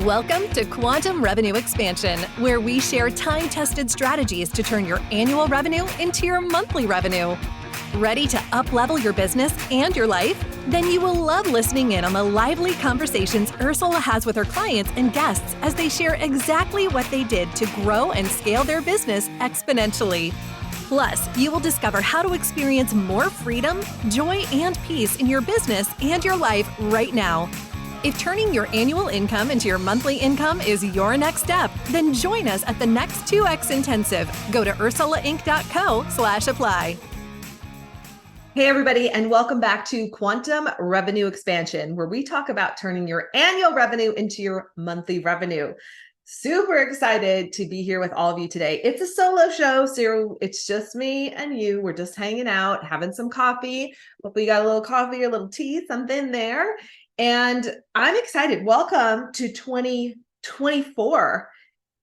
Welcome to Quantum Revenue Expansion, where we share time-tested strategies to turn your annual revenue into your monthly revenue. Ready to up-level your business and your life? Then you will love listening in on the lively conversations Ursula has with her clients and guests as they share exactly what they did to grow and scale their business exponentially. Plus, you will discover how to experience more freedom, joy, and peace in your business and your life right now. If turning your annual income into your monthly income is your next step, then join us at the next 2X Intensive. Go to ursulainc.co/apply. Hey everybody, and welcome back to Quantum Revenue Expansion, where we talk about turning your annual revenue into your monthly revenue. Super excited to be here with all of you today. It's a solo show, so it's just me and you. We're just hanging out, having some coffee. Hopefully you got a little coffee or a little tea, something there. And I'm excited. Welcome to 2024.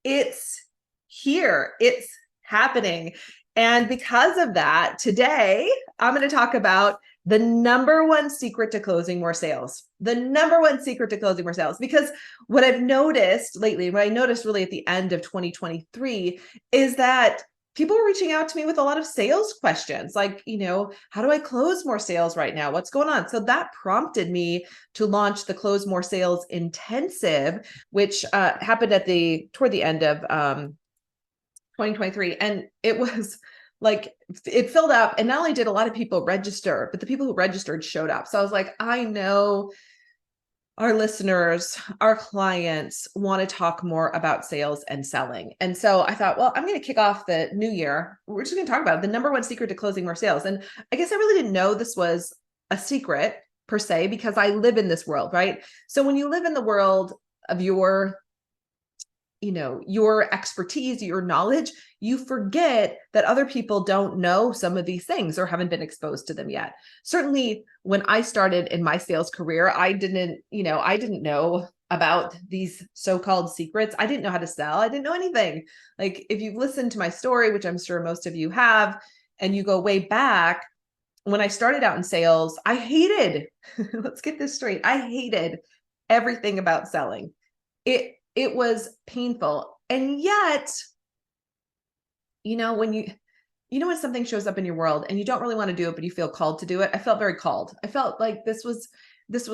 It's here. It's happening. And because of that, today I'm going to talk about the number one secret to closing more sales. The number one secret to closing more sales. Because what I've noticed lately, what I noticed really at the end of 2023, is that people are reaching out to me with a lot of sales questions, like, how do I close more sales right now? What's going on? So that prompted me to launch the Close More Sales Intensive, which happened toward the end of 2023. And it was like, it filled up, and not only did a lot of people register, but the people who registered showed up. So I was like, I know our listeners, our clients want to talk more about sales and selling. And so I thought, well, I'm going to kick off the new year. We're just going to talk about the number one secret to closing more sales. And I guess I really didn't know this was a secret per se, because I live in this world, right? So when you live in the world of your expertise, your knowledge, you forget that other people don't know some of these things or haven't been exposed to them yet. Certainly when I started in my sales career, I didn't know about these so-called secrets. I didn't know how to sell. I didn't know anything. Like, if you've listened to my story, which I'm sure most of you have, and you go way back, when I started out in sales, I hated, let's get this straight, I hated everything about selling. It was painful. And yet, when something shows up in your world and you don't really want to do it, but you feel called to do it, I felt very called. I felt like this was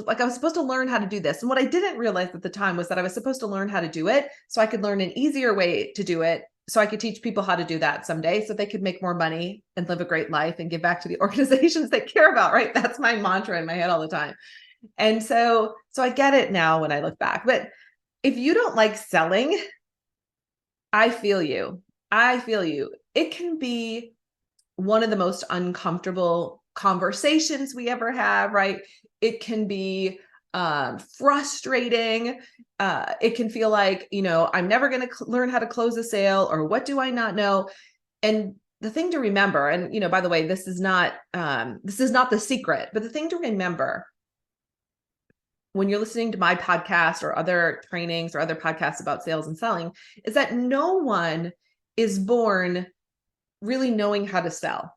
like I was supposed to learn how to do this. And what I didn't realize at the time was that I was supposed to learn how to do it so I could learn an easier way to do it, so I could teach people how to do that someday, so they could make more money and live a great life and give back to the organizations they care about, right? That's my mantra in my head all the time. And so I get it now when I look back. But if you don't like selling, I feel you. It can be one of the most uncomfortable conversations we ever have, right? It can be frustrating. It can feel like, I'm never going to learn how to close a sale, or what do I not know? And the thing to remember, and by the way, this is not the secret, but the thing to remember when you're listening to my podcast or other trainings or other podcasts about sales and selling, is that no one is born really knowing how to sell.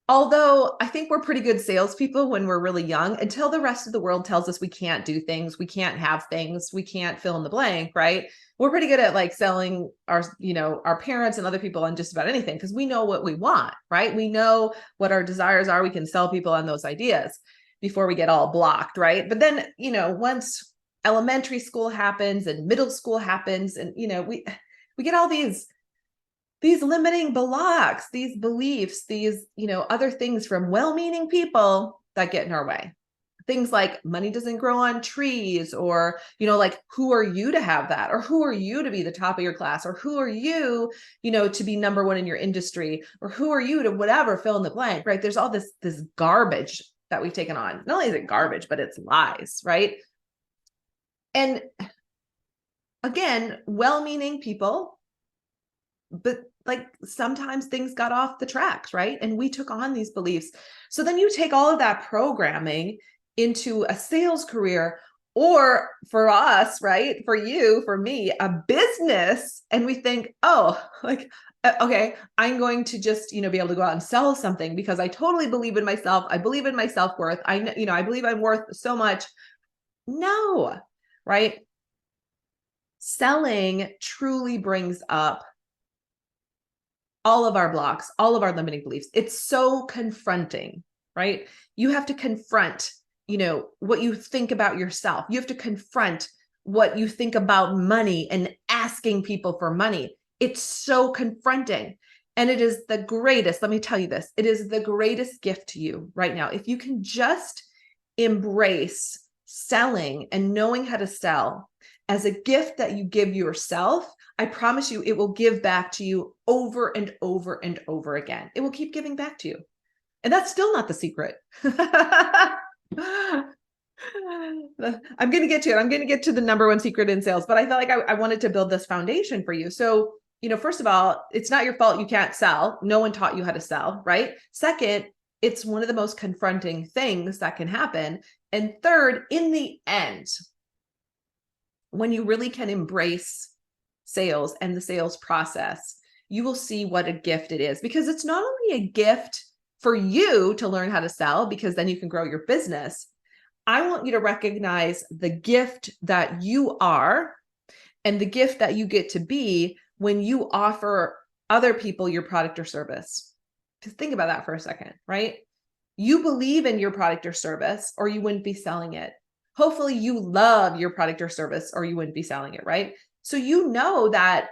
Although I think we're pretty good salespeople when we're really young, until the rest of the world tells us we can't do things, we can't have things, we can't fill in the blank, right? We're pretty good at like selling our parents and other people on just about anything, because we know what we want, right? We know what our desires are. We can sell people on those ideas before we get all blocked, right? But then, once elementary school happens and middle school happens, and we get all these limiting blocks, these beliefs, these other things from well-meaning people that get in our way. Things like money doesn't grow on trees, or like, who are you to have that, or who are you to be the top of your class, or who are you to be number one in your industry, or who are you to whatever, fill in the blank, right? There's all this garbage that we've taken on. Not only is it garbage, but it's lies, right? And again, well-meaning people, but like sometimes things got off the tracks, right? And we took on these beliefs. So then you take all of that programming into a sales career, or for us, right? For you, for me, a business. And we think, oh, like, okay, I'm going to just, be able to go out and sell something because I totally believe in myself. I believe in my self-worth. I believe I'm worth so much. No, right? selling truly brings up all of our blocks, all of our limiting beliefs. It's so confronting, right? You have to confront, what you think about yourself. You have to confront what you think about money and asking people for money. It's so confronting. And it is the greatest, let me tell you this, it is the greatest gift to you right now. If you can just embrace selling and knowing how to sell as a gift that you give yourself, I promise you, it will give back to you over and over and over again. It will keep giving back to you. And that's still not the secret. I'm going to get to it. I'm going to get to the number one secret in sales, but I felt like I wanted to build this foundation for you. So, first of all, it's not your fault you can't sell. No one taught you how to sell, right? Second, it's one of the most confronting things that can happen. And third, in the end, when you really can embrace sales and the sales process, you will see what a gift it is, because it's not only a gift for you to learn how to sell, because then you can grow your business. I want you to recognize the gift that you are and the gift that you get to be when you offer other people your product or service. Just think about that for a second, right? You believe in your product or service, or you wouldn't be selling it. Hopefully you love your product or service, or you wouldn't be selling it, right? So you know that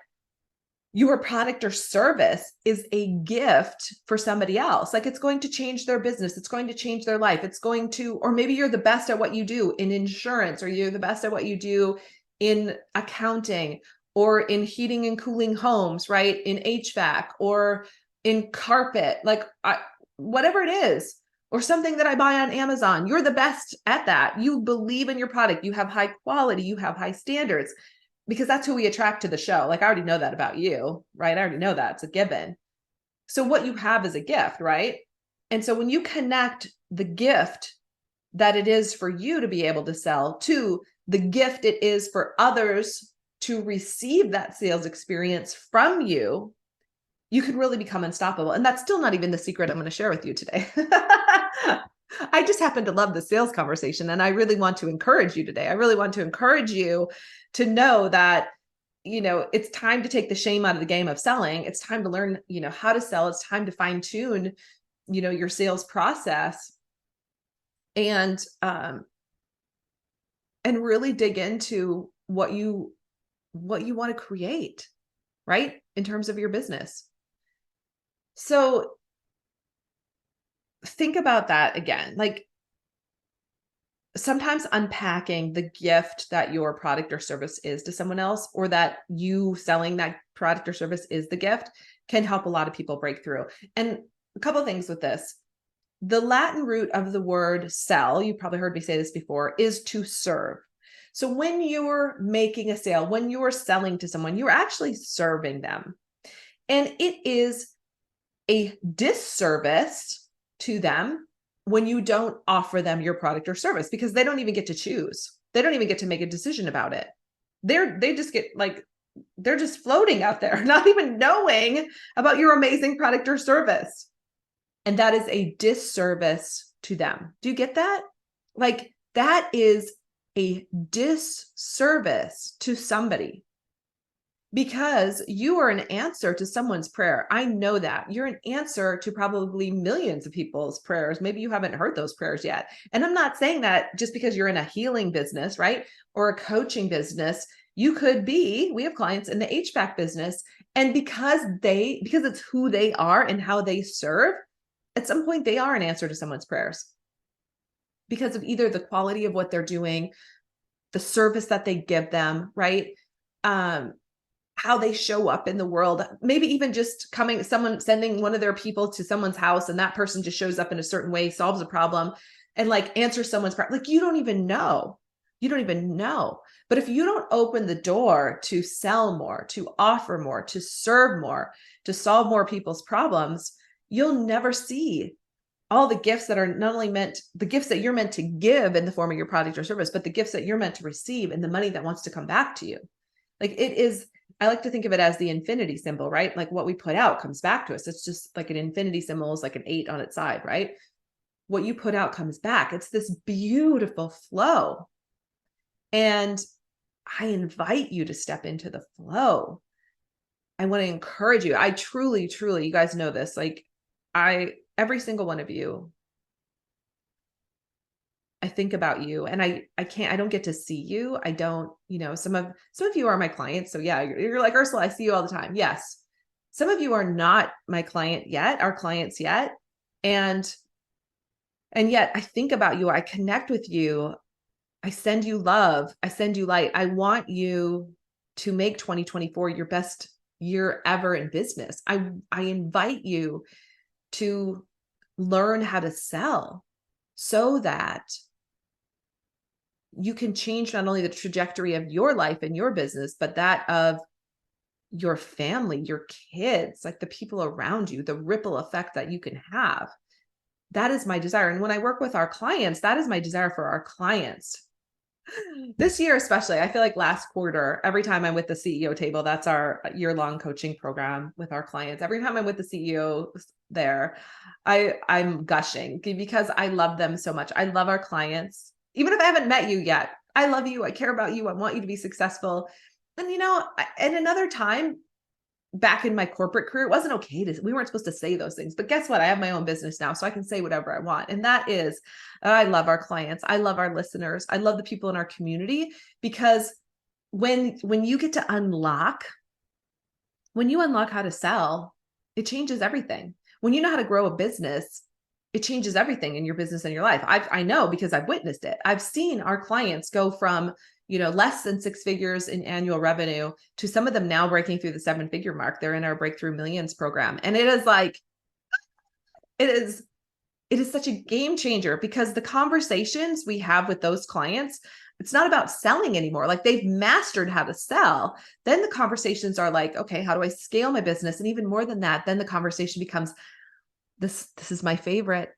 your product or service is a gift for somebody else. Like, it's going to change their business. It's going to change their life. It's going to, or maybe you're the best at what you do in insurance, or you're the best at what you do in accounting, or in heating and cooling homes, right? In HVAC, or in carpet, whatever it is, or something that I buy on Amazon. You're the best at that. You believe in your product. You have high quality. You have high standards. Because that's who we attract to the show. Like, I already know that about you, right? I already know that. It's a given. So what you have is a gift, right? And so when you connect the gift that it is for you to be able to sell to the gift it is for others to receive that sales experience from you, you can really become unstoppable. And that's still not even the secret I'm going to share with you today. I just happen to love the sales conversation, and I really want to encourage you today. I really want to encourage you to know that, it's time to take the shame out of the game of selling. It's time to learn, how to sell. It's time to fine tune, your sales process, and really dig into what you want to create, right? In terms of your business. So think about that again. Like, sometimes unpacking the gift that your product or service is to someone else, or that you selling that product or service is the gift, can help a lot of people break through. And a couple of things with this. The Latin root of the word sell, you probably heard me say this before, is to serve. So when you're making a sale, when you're selling to someone, you're actually serving them. And it is a disservice to them when you don't offer them your product or service, because they don't even get to choose. They don't even get to make a decision about it. They just get they're just floating out there, not even knowing about your amazing product or service. And that is a disservice to them. Do you get that? Like, that is a disservice to somebody, because you are an answer to someone's prayer. I know that you're an answer to probably millions of people's prayers. Maybe you haven't heard those prayers yet. And I'm not saying that just because you're in a healing business, right? Or a coaching business. You could be, we have clients in the HVAC business, and because it's who they are and how they serve, at some point they are an answer to someone's prayers, because of either the quality of what they're doing, the service that they give them, right? How they show up in the world, maybe even just sending one of their people to someone's house, and that person just shows up in a certain way, solves a problem, and answers someone's problem. Like, you don't even know. But if you don't open the door to sell more, to offer more, to serve more, to solve more people's problems, you'll never see all the gifts that are not only the gifts that you're meant to give in the form of your product or service, but the gifts that you're meant to receive and the money that wants to come back to you. Like, it is, I like to think of it as the infinity symbol, right? Like, what we put out comes back to us. It's just like an infinity symbol is like an 8 on its side, right? What you put out comes back. It's this beautiful flow. And I invite you to step into the flow. I want to encourage you. I truly, truly, you guys know this. Like every single one of you, I think about you, and I don't get to see you. I don't, some of you are my clients. So yeah, you're like, Ursula, I see you all the time. Yes. Some of you are not my client yet, our clients yet. And yet I think about you. I connect with you. I send you love. I send you light. I want you to make 2024 your best year ever in business. I invite you to learn how to sell so that you can change not only the trajectory of your life and your business, but that of your family, your kids, like the people around you, the ripple effect that you can have. That is my desire. And when I work with our clients, that is my desire for our clients. This year, especially, I feel like last quarter, every time I'm with the CEO table, that's our year-long coaching program with our clients. Every time I'm with the CEO there, I'm gushing because I love them so much. I love our clients. Even if I haven't met you yet, I love you. I care about you. I want you to be successful. And, at another time, back in my corporate career, it wasn't okay we weren't supposed to say those things, but guess what? I have my own business now, so I can say whatever I want. And that is, I love our clients. I love our listeners. I love the people in our community, because when you get to unlock how to sell, it changes everything. When you know how to grow a business, it changes everything in your business and your life. I know because I've witnessed it. I've seen our clients go from less than 6 figures in annual revenue to some of them now breaking through the 7-figure mark. They're in our Breakthrough Millions program. And it is such a game changer, because the conversations we have with those clients, it's not about selling anymore. Like, they've mastered how to sell. Then the conversations are like, okay, how do I scale my business? And even more than that, then the conversation becomes, this is my favorite.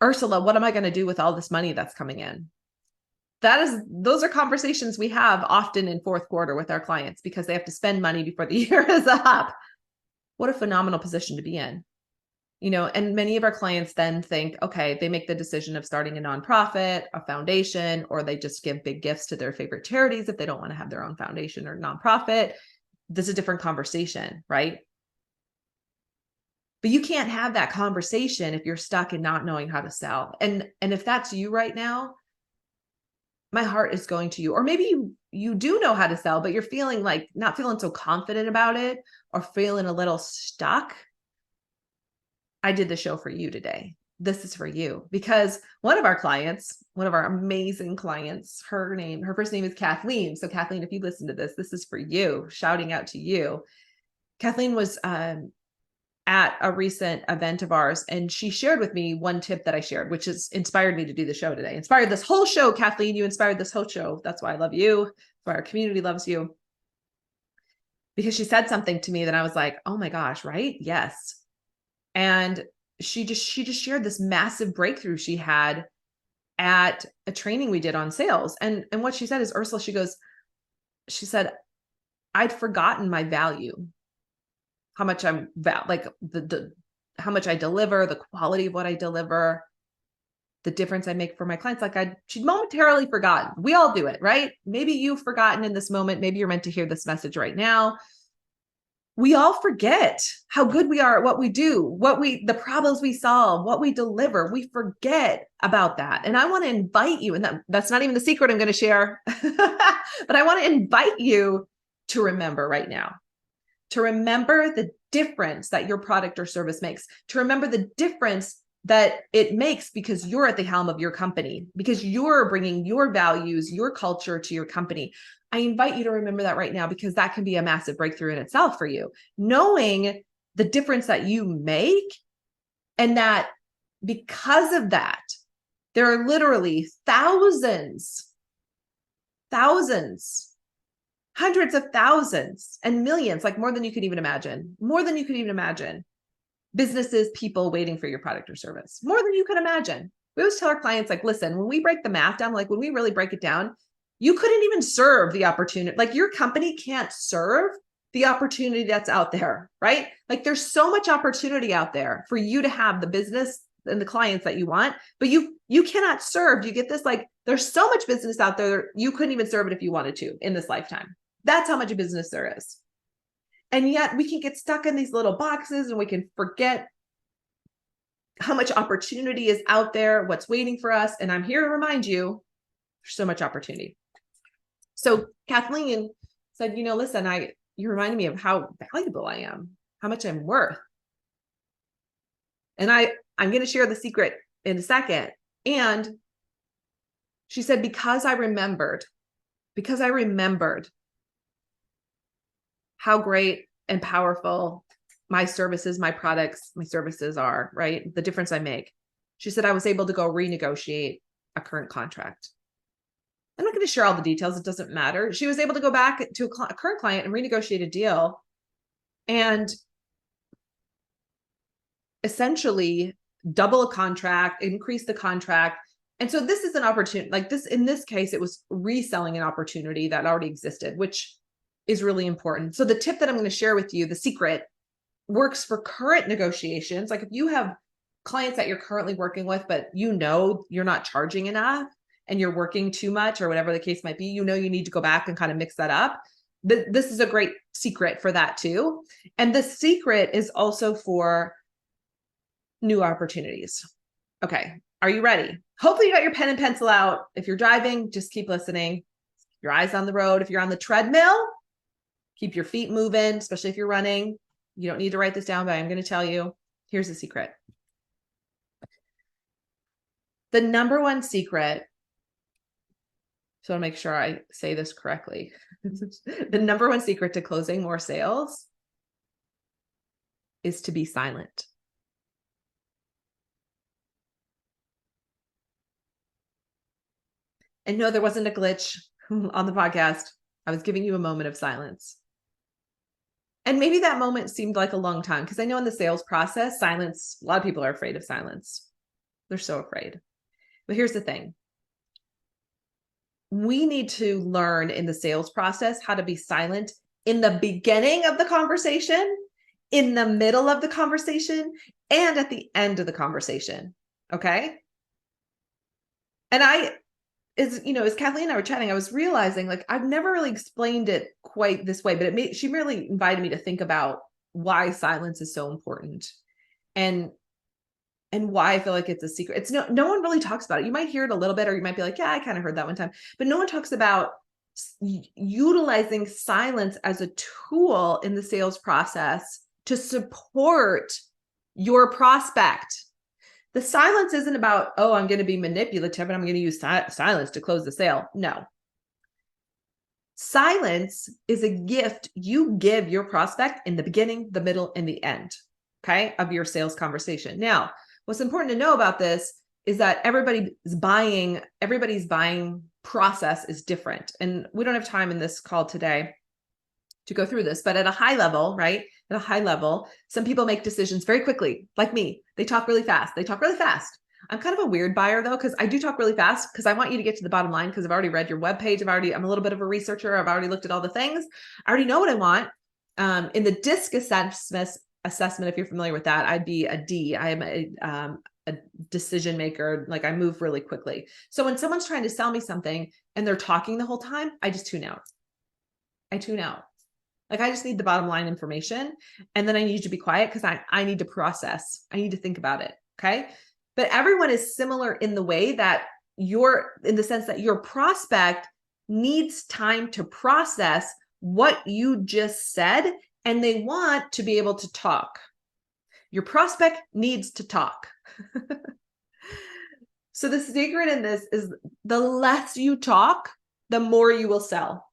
Ursula, what am I going to do with all this money that's coming in? Those are conversations we have often in fourth quarter with our clients, because they have to spend money before the year is up. What a phenomenal position to be in. And many of our clients then think, okay, they make the decision of starting a nonprofit, a foundation, or they just give big gifts to their favorite charities if they don't want to have their own foundation or nonprofit. This is a different conversation, right? But you can't have that conversation if you're stuck in not knowing how to sell. And if that's you right now, my heart is going to you. Or maybe you do know how to sell, but you're feeling like not feeling so confident about it, or feeling a little stuck. I did the show for you today. This is for you, because one of our amazing clients, her first name is Kathleen. So Kathleen, if you listen to this, this is for you, shouting out to you. Kathleen was at a recent event of ours, and she shared with me one tip that I shared, which has inspired me to do the show today. Inspired this whole show, Kathleen. You inspired this whole show. That's why I love you. That's why our community loves you. Because she said something to me that I was like, oh my gosh, right? Yes. And she just shared this massive breakthrough she had at a training we did on sales. And what she said is, Ursula, she said, I'd forgotten my value, how much I'm like how much I deliver, the quality of what I deliver, the difference I make for my clients. Like she'd momentarily forgotten. We all do it, right? Maybe you've forgotten in this moment. Maybe you're meant to hear this message right now. We all forget how good we are at what we do, the problems we solve, what we deliver. We forget about that. And I want to invite you, and that's not even the secret I'm going to share, but I want to invite you to remember right now, to remember the difference that your product or service makes, to remember the difference that it makes because you're at the helm of your company, because you're bringing your values, your culture to your company. I invite you to remember that right now, because that can be a massive breakthrough in itself for you. Knowing the difference that you make, and that because of that, there are literally thousands, hundreds of thousands, and millions, like more than you could even imagine, businesses, people waiting for your product or service, more than you could imagine. We always tell our clients, like, listen, when we break the math down, like when we really break it down, you couldn't even serve the opportunity. Like, your company can't serve the opportunity that's out there, right? Like, there's so much opportunity out there for you to have the business and the clients that you want, but you cannot serve. You get this, like, there's so much business out there, you couldn't even serve it if you wanted to in this lifetime. That's how much business there is. And yet we can get stuck in these little boxes and we can forget how much opportunity is out there, what's waiting for us. And I'm here to remind you, there's so much opportunity. So Kathleen said, listen, you reminded me of how valuable I am, how much I'm worth. And I'm going to share the secret in a second. And she said, because I remembered how great and powerful my services, my products, my services are, right? The difference I make. She said, I was able to go renegotiate a current contract. I'm not going to share all the details. It doesn't matter. She was able to go back to a current client and renegotiate a deal and essentially double a contract, increase the contract. And so this is an opportunity, like this, in this case, it was reselling an opportunity that already existed, which is really important. So the tip that I'm going to share with you, the secret, works for current negotiations. Like if you have clients that you're currently working with, but you're not charging enough and you're working too much or whatever the case might be, you need to go back and kind of mix that up. This is a great secret for that too. And the secret is also for new opportunities. Okay. Are you ready? Hopefully you got your pen and pencil out. If you're driving, just keep listening. Your eyes on the road. If you're on the treadmill, keep your feet moving, especially if you're running. You don't need to write this down, but I'm going to tell you, here's the secret. The number one secret, so I'll make sure I say this correctly. The number one secret to closing more sales is to be silent. And no, there wasn't a glitch on the podcast. I was giving you a moment of silence. And maybe that moment seemed like a long time, because I know in the sales process, silence, a lot of people are afraid of silence. They're so afraid. But here's the thing. We need to learn in the sales process how to be silent in the beginning of the conversation, in the middle of the conversation, and at the end of the conversation. Okay? And as Kathleen and I were chatting, I was realizing, like, I've never really explained it quite this way, but she really invited me to think about why silence is so important and why I feel like it's a secret. It's no one really talks about it. You might hear it a little bit, or you might be like, yeah, I kind of heard that one time, but no one talks about utilizing silence as a tool in the sales process to support your prospect. The silence isn't about, oh, I'm going to be manipulative and I'm going to use silence to close the sale. No. Silence is a gift you give your prospect in the beginning, the middle, and the end, okay, of your sales conversation. Now, what's important to know about this is that everybody's buying process is different. And we don't have time in this call today to go through this, but at a high level, right? At a high level, some people make decisions very quickly, like me. They talk really fast. I'm kind of a weird buyer though, because I do talk really fast because I want you to get to the bottom line, because I've already read your webpage. I'm a little bit of a researcher. I've already looked at all the things. I already know what I want. In the DISC assessment, if you're familiar with that, I'd be a D. I am a decision maker. Like, I move really quickly. So when someone's trying to sell me something and they're talking the whole time, I just tune out. Like, I just need the bottom line information. And then I need to be quiet because I need to process. I need to think about it. Okay. But everyone is similar in the way that in the sense that your prospect needs time to process what you just said, and they want to be able to talk. Your prospect needs to talk. So the secret in this is the less you talk, the more you will sell.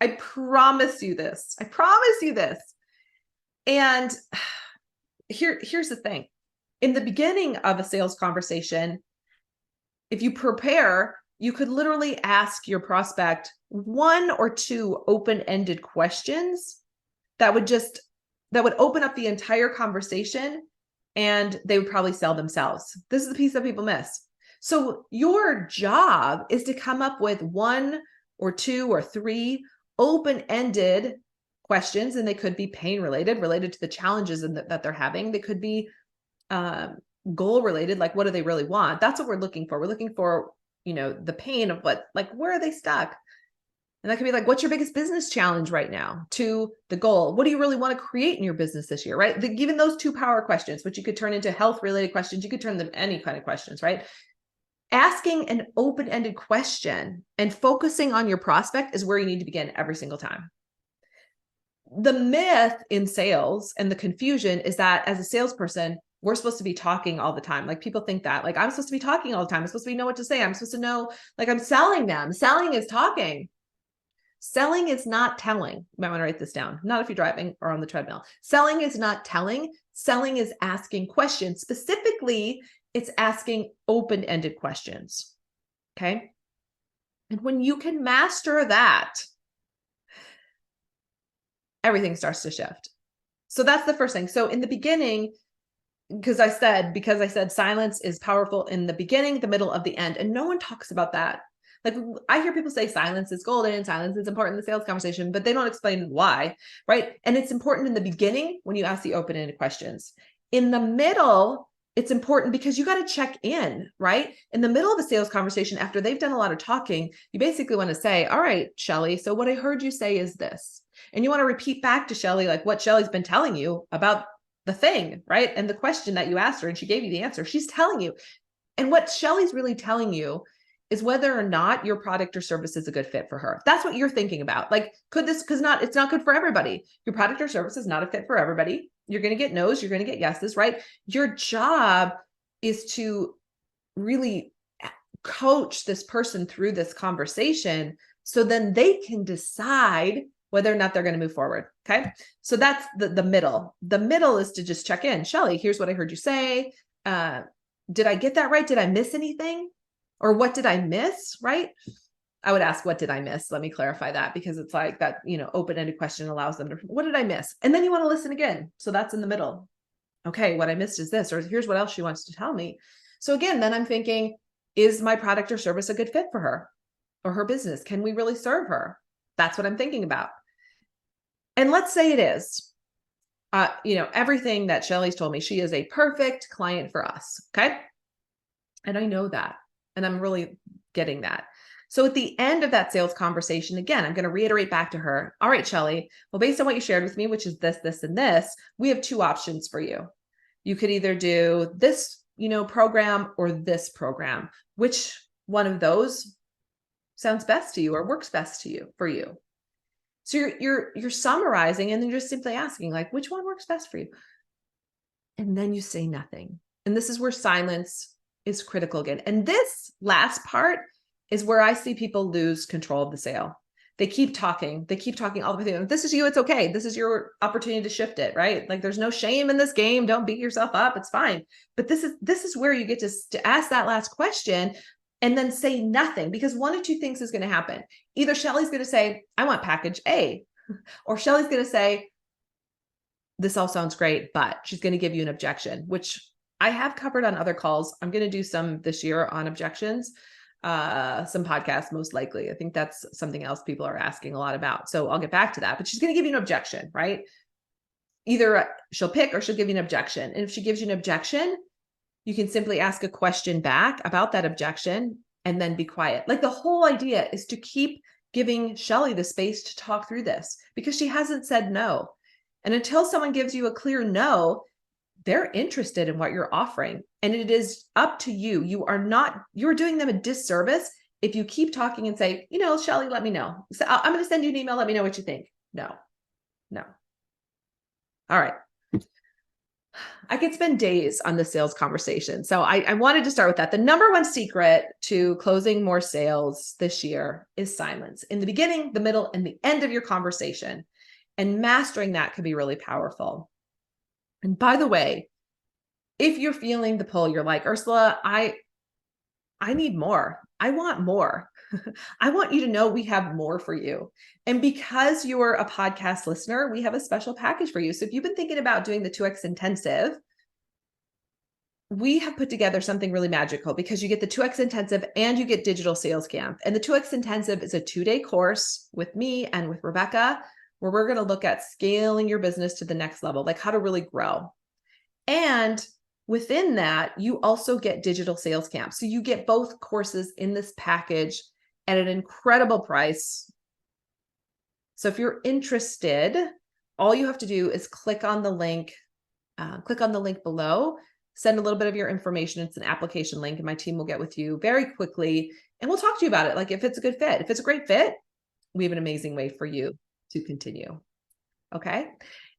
I promise you this. And here's the thing. In the beginning of a sales conversation, if you prepare, you could literally ask your prospect one or two open-ended questions that would open up the entire conversation, and they would probably sell themselves. This is the piece that people miss. So your job is to come up with one or two or three open-ended questions, and they could be pain related to the challenges that they're having. They could be goal related, like what do they really want? That's what we're looking for. We're looking for, the pain of what, like, where are they stuck? And that could be like, what's your biggest business challenge right now, to the goal? What do you really want to create in your business this year, right? Given those two power questions, which you could turn into health related questions, you could turn them any kind of questions, right? Asking an open-ended question and focusing on your prospect is where you need to begin every single time. The myth in sales and the confusion is that as a salesperson, we're supposed to be talking all the time. Like, people think that, like, I'm supposed to be talking all the time. I'm supposed to know what to say. I'm supposed to know, like, I'm selling them. Selling is talking. Selling is not telling. You might want to write this down. Not if you're driving or on the treadmill. Selling is not telling. Selling is asking questions. Specifically, it's asking open-ended questions. Okay. And when you can master that, everything starts to shift. So that's the first thing. So in the beginning, because I said silence is powerful in the beginning, the middle, of the end. And no one talks about that. Like, I hear people say silence is golden, silence is important in the sales conversation, but they don't explain why, right? And it's important in the beginning when you ask the open-ended questions. In the middle, it's important because you got to check in, right? In the middle of a sales conversation, after they've done a lot of talking, you basically want to say, all right, Shelly, so what I heard you say is this. And you want to repeat back to Shelly, like, what Shelly's been telling you about the thing, right? And the question that you asked her, and she gave you the answer. She's telling you. And what Shelly's really telling you is whether or not your product or service is a good fit for her. That's what you're thinking about. Like, it's not good for everybody. Your product or service is not a fit for everybody. You're going to get no's, you're going to get yeses, right? Your job is to really coach this person through this conversation so then they can decide whether or not they're going to move forward. Okay. So that's the middle. The middle is to just check in. Shelly, here's what I heard you say. Did I get that right? Did I miss anything? Or what did I miss? Right? I would ask, what did I miss? Let me clarify that, because it's like that, open-ended question allows them to, what did I miss? And then you want to listen again. So that's in the middle. Okay. What I missed is this, or here's what else she wants to tell me. So again, then I'm thinking, is my product or service a good fit for her or her business? Can we really serve her? That's what I'm thinking about. And let's say it is, everything that Shelly's told me, she is a perfect client for us. Okay. And I know that. And I'm really getting that. So at the end of that sales conversation, again, I'm going to reiterate back to her. All right, Shelly, well, based on what you shared with me, which is this, this, and this, we have two options for you. You could either do this, program, or this program. Which one of those sounds best to you or works best for you? So you're summarizing, and then you're just simply asking, like, which one works best for you? And then you say nothing. And this is where silence is critical again. And this last part is where I see people lose control of the sale. They keep talking. They keep talking all the way through. If this is you, it's okay. This is your opportunity to shift it, right? Like, there's no shame in this game. Don't beat yourself up. It's fine. But this is where you get to ask that last question and then say nothing, because one of two things is going to happen. Either Shelly's going to say, I want package A, or Shelly's going to say, this all sounds great, but she's going to give you an objection, which I have covered on other calls. I'm going to do some this year on objections, some podcasts, most likely. I think that's something else people are asking a lot about. So I'll get back to that, but she's going to give you an objection, right? Either she'll pick or she'll give you an objection. And if she gives you an objection, you can simply ask a question back about that objection and then be quiet. Like, the whole idea is to keep giving Shelly the space to talk through this, because she hasn't said no. And until someone gives you a clear no, they're interested in what you're offering. And it is up to you. You're doing them a disservice if you keep talking and say, Shelly, let me know. So I'm going to send you an email. Let me know what you think. No. All right. I could spend days on the sales conversation. So I wanted to start with that. The number one secret to closing more sales this year is silence in the beginning, the middle, and the end of your conversation. And mastering that could be really powerful. And by the way, if you're feeling the pull, you're like, Ursula, I need more. I want more. I want you to know we have more for you. And because you're a podcast listener, we have a special package for you. So if you've been thinking about doing the 2X intensive, we have put together something really magical, because you get the 2X intensive and you get digital sales camp. And the 2X intensive is a 2-day course with me and with Rebecca, where we're going to look at scaling your business to the next level, like how to really grow. And within that, you also get digital sales camp. So you get both courses in this package at an incredible price. So if you're interested, all you have to do is click on the link below, send a little bit of your information. It's an application link, and my team will get with you very quickly, and we'll talk to you about it. Like if it's a good fit. If it's a great fit, we have an amazing way for you to continue. Okay.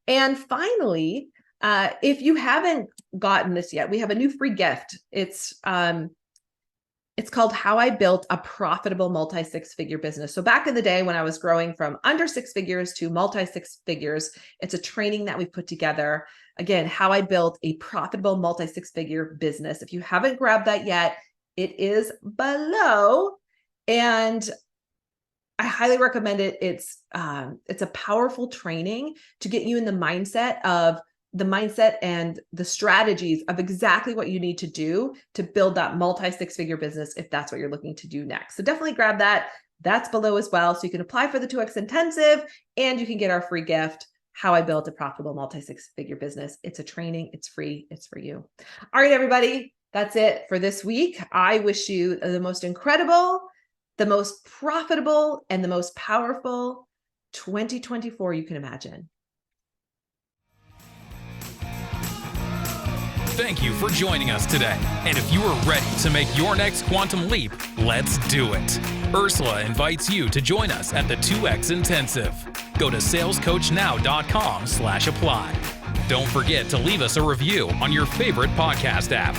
And finally, if you haven't gotten this yet, we have a new free gift. It's called How I Built a Profitable Multi-Six-Figure Business. So back in the day when I was growing from under six figures to multi-six figures, it's a training that we put together. Again, How I Built a Profitable Multi-Six-Figure Business. If you haven't grabbed that yet, it is below, and I highly recommend it. It's a powerful training to get you in the mindset and the strategies of exactly what you need to do to build that multi-six-figure business if that's what you're looking to do next. So definitely grab that. That's below as well. So you can apply for the 2X Intensive, and you can get our free gift, How I Built a Profitable Multi-Six-Figure Business. It's a training. It's free. It's for you. All right, everybody. That's it for this week. I wish you the most incredible, the most profitable, and the most powerful 2024 you can imagine. Thank you for joining us today. And if you are ready to make your next quantum leap, let's do it. Ursula invites you to join us at the 2X Intensive. Go to salescoachnow.com/apply. Don't forget to leave us a review on your favorite podcast app.